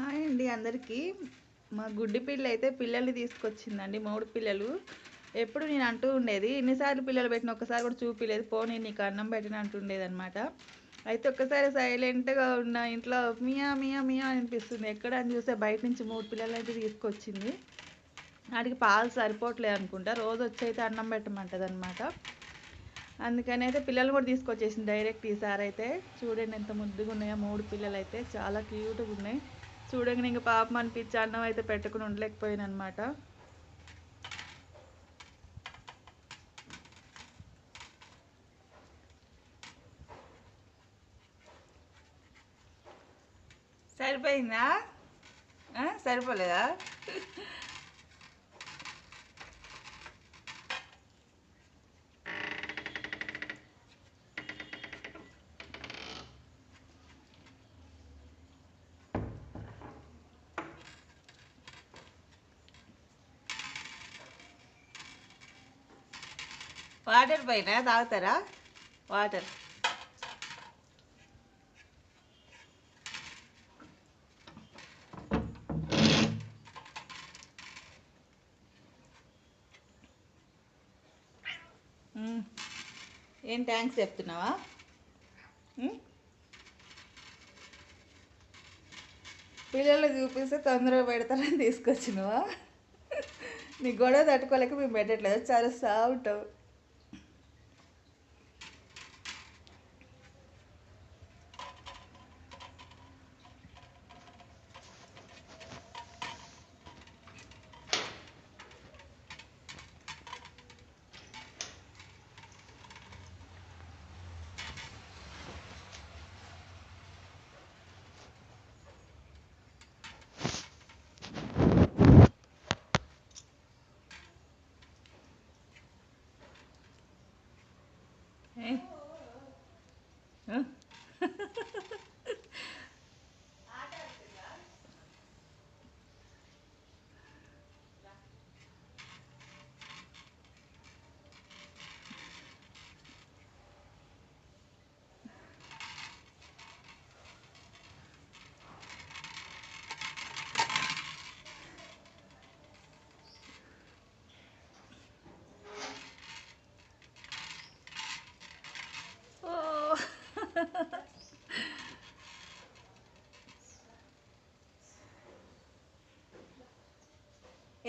Hi అండి అందరికీ. మా గుడ్డి పిల్ల అయితే పిల్లల్ని తీసుకొచ్చిందండి, 3 పిల్లలు. ఎప్పుడు నేను అంటూ ఉండేది, ఎన్నిసార్లు పిల్లలు పెట్టిన ఒక్కసారి కూడా చూపిలేదు, పోనీ నీకు అన్నం పెట్టిన అంటుండేది అనమాట. అయితే ఒక్కసారి సైలెంట్గా ఉన్న ఇంట్లో మియా మియా మియా అనిపిస్తుంది. ఎక్కడ అని చూస్తే బయట నుంచి 3 పిల్లలు అయితే తీసుకొచ్చింది. వాటికి పాలు సరిపోవట్లేదు అనుకుంటా, రోజు వచ్చి అయితే అన్నం పెట్టమంటుంది అనమాట. అందుకని అయితే పిల్లలు కూడా తీసుకొచ్చేసింది డైరెక్ట్ ఈసారి అయితే. చూడండి ఎంత ముద్దుగా ఉన్నాయో 3 పిల్లలు అయితే, చాలా క్యూట్గా ఉన్నాయి. చూడంగానే ఇంకా పాపం అనిపించి అన్నం అయితే పెట్టుకుని ఉండలేకపోయాను అనమాట. సరిపోయిందా? సరిపోలేదా? వాటర్ పైన తాగుతారా? వాటర్ ఏం థ్యాంక్స్ చెప్తున్నావా? పిల్లలు చూపిస్తే తొందరగా పెడతారని తీసుకొచ్చినవా? నీ గొడవ తట్టుకోలేక మేము పెట్టట్లేదు, చరుస్తా ఉంటావు.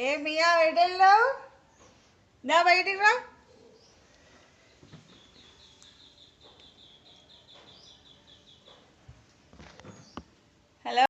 ఏ మియా ఎడెల్లో నా బయటికి రా.